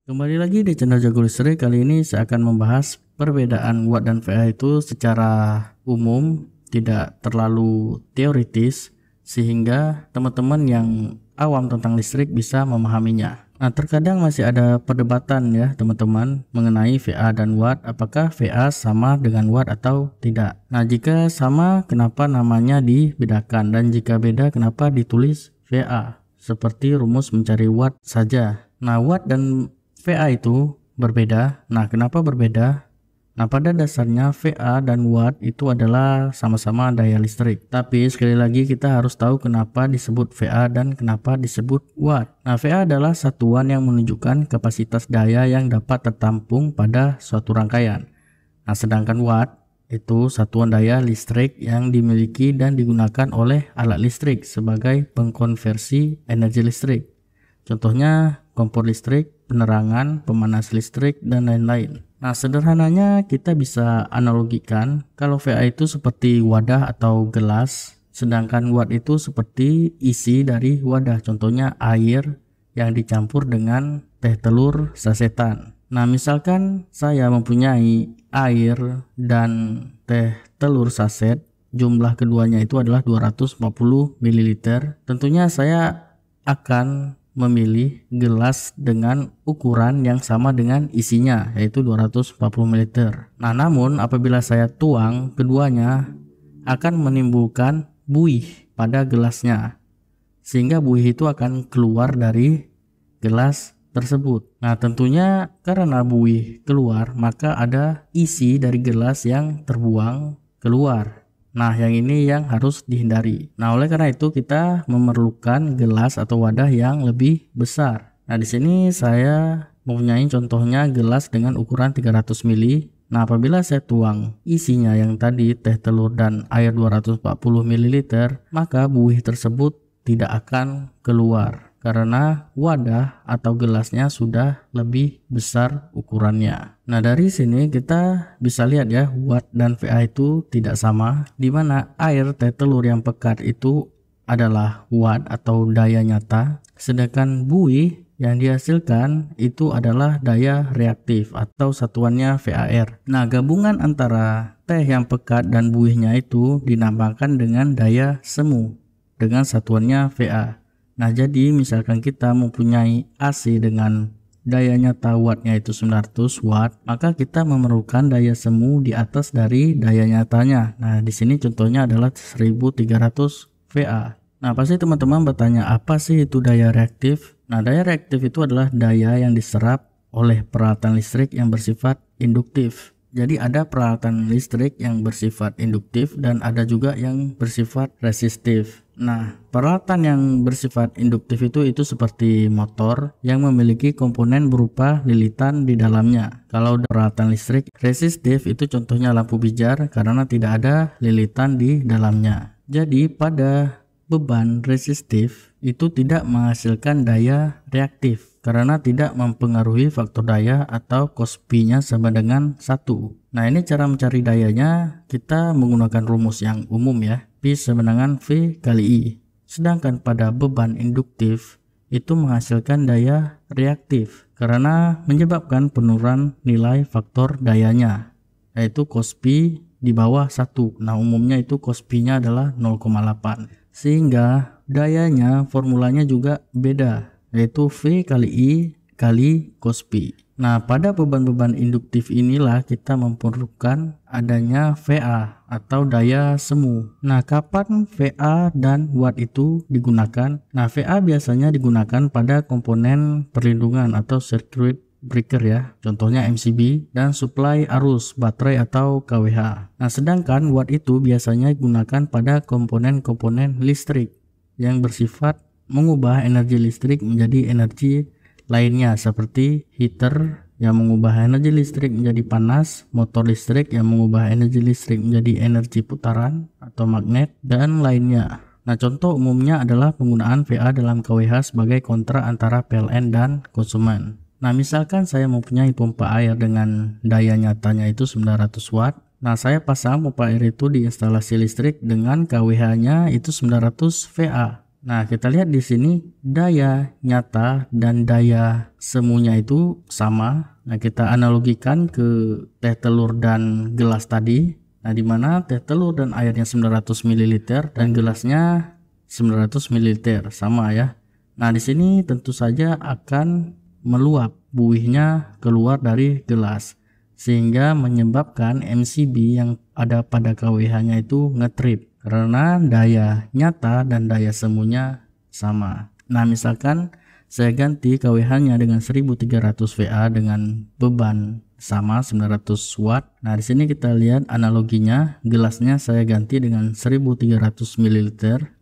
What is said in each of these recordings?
Kembali lagi di channel Jago Listrik. Kali ini saya akan membahas perbedaan watt dan VA itu secara umum, tidak terlalu teoritis, sehingga teman-teman yang awam tentang listrik bisa memahaminya. Nah, terkadang masih ada perdebatan ya teman-teman mengenai VA dan watt, apakah VA sama dengan watt atau tidak. Nah, jika sama, kenapa namanya dibedakan, dan jika beda, kenapa ditulis VA seperti rumus mencari watt saja. Nah, watt dan VA itu berbeda. Nah, kenapa berbeda? Nah, pada dasarnya VA dan watt itu adalah sama-sama daya listrik. Tapi sekali lagi kita harus tahu kenapa disebut VA dan kenapa disebut watt. Nah, VA adalah satuan yang menunjukkan kapasitas daya yang dapat tertampung pada suatu rangkaian. Nah, sedangkan watt itu satuan daya listrik yang dimiliki dan digunakan oleh alat listrik sebagai pengkonversi energi listrik. Contohnya kompor listrik, penerangan, pemanas listrik, dan lain-lain. Nah, sederhananya kita bisa analogikan kalau VA itu seperti wadah atau gelas, sedangkan watt itu seperti isi dari wadah, contohnya air yang dicampur dengan teh telur sasetan. Nah, misalkan saya mempunyai air dan teh telur saset, jumlah keduanya itu adalah 240 ml. Tentunya saya akan memilih gelas dengan ukuran yang sama dengan isinya, yaitu 240 ml. Nah, namun apabila saya tuang keduanya akan menimbulkan buih pada gelasnya, sehingga buih itu akan keluar dari gelas tersebut. Nah, tentunya karena buih keluar, maka ada isi dari gelas yang terbuang keluar. Nah, yang ini yang harus dihindari. Nah, oleh karena itu kita memerlukan gelas atau wadah yang lebih besar. Nah, di sini saya mempunyai contohnya gelas dengan ukuran 300 ml. Nah, apabila saya tuang isinya yang tadi teh telur dan air 240 ml, maka buih tersebut tidak akan keluar karena wadah atau gelasnya sudah lebih besar ukurannya. Nah, dari sini kita bisa lihat ya, watt dan VA itu tidak sama, di mana air teh telur yang pekat itu adalah watt atau daya nyata, sedangkan buih yang dihasilkan itu adalah daya reaktif atau satuannya VAR. Nah, gabungan antara teh yang pekat dan buihnya itu dinamakan dengan daya semu dengan satuannya VA. Nah, jadi misalkan kita mempunyai AC dengan daya nyata wattnya itu 900 watt, maka kita memerlukan daya semu di atas dari daya nyatanya. Nah, di sini contohnya adalah 1300 VA. Nah, pasti teman-teman bertanya, apa sih itu daya reaktif? Nah, daya reaktif itu adalah daya yang diserap oleh peralatan listrik yang bersifat induktif. Jadi ada peralatan listrik yang bersifat induktif dan ada juga yang bersifat resistif. Nah, peralatan yang bersifat induktif itu seperti motor yang memiliki komponen berupa lilitan di dalamnya. Kalau peralatan listrik resistif itu contohnya lampu pijar karena tidak ada lilitan di dalamnya. Jadi pada beban resistif itu tidak menghasilkan daya reaktif karena tidak mempengaruhi faktor daya atau cos P-nya sama dengan 1. Nah, ini cara mencari dayanya kita menggunakan rumus yang umum ya, P sama dengan V kali I. Sedangkan pada beban induktif itu menghasilkan daya reaktif karena menyebabkan penurunan nilai faktor dayanya, yaitu cos P di bawah 1. Nah, umumnya itu cos P-nya adalah 0,8. Sehingga dayanya formulanya juga beda, yaitu V kali I kali cos P. Nah, pada beban-beban induktif inilah kita memerlukan adanya VA atau daya semu. Nah, kapan VA dan watt itu digunakan? Nah, VA biasanya digunakan pada komponen perlindungan atau circuit breaker ya, contohnya MCB dan suplai arus baterai atau KWH. Nah, sedangkan watt itu biasanya digunakan pada komponen-komponen listrik yang bersifat mengubah energi listrik menjadi energi lainnya, seperti heater yang mengubah energi listrik menjadi panas, motor listrik yang mengubah energi listrik menjadi energi putaran atau magnet, dan lainnya. Nah, contoh umumnya adalah penggunaan VA dalam KWH sebagai kontra antara PLN dan konsumen. Nah, misalkan saya mempunyai pompa air dengan daya nyatanya itu 900 watt. Nah, saya pasang pompa air itu di instalasi listrik dengan KWH-nya itu 900 VA. Nah, kita lihat di sini daya nyata dan daya semuanya itu sama. Nah, kita analogikan ke teh telur dan gelas tadi. Nah, di mana teh telur dan airnya 900 ml dan gelasnya 900 ml sama ya. Nah, di sini tentu saja akan meluap buihnya keluar dari gelas sehingga menyebabkan MCB yang ada pada kWh-nya itu ngetrip karena daya nyata dan daya semuanya sama. Nah, misalkan saya ganti kWh-nya dengan 1300 VA dengan beban sama 900 watt. Nah, di sini kita lihat analoginya, gelasnya saya ganti dengan 1300 ml,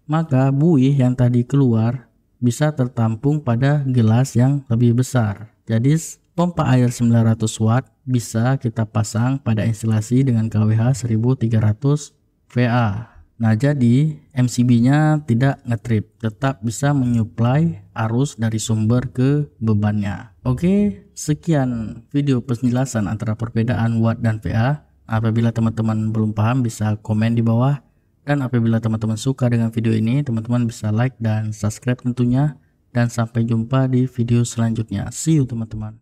maka buih yang tadi keluar bisa tertampung pada gelas yang lebih besar. Jadi pompa air 900 watt bisa kita pasang pada instalasi dengan kWh 1300 VA. Nah, jadi MCB-nya tidak ngetrip, tetap bisa menyuplai arus dari sumber ke bebannya. Oke, sekian video penjelasan antara perbedaan watt dan VA. Apabila teman-teman belum paham bisa komen di bawah. Dan apabila teman-teman suka dengan video ini, teman-teman bisa like dan subscribe tentunya. Dan sampai jumpa di video selanjutnya. See you teman-teman.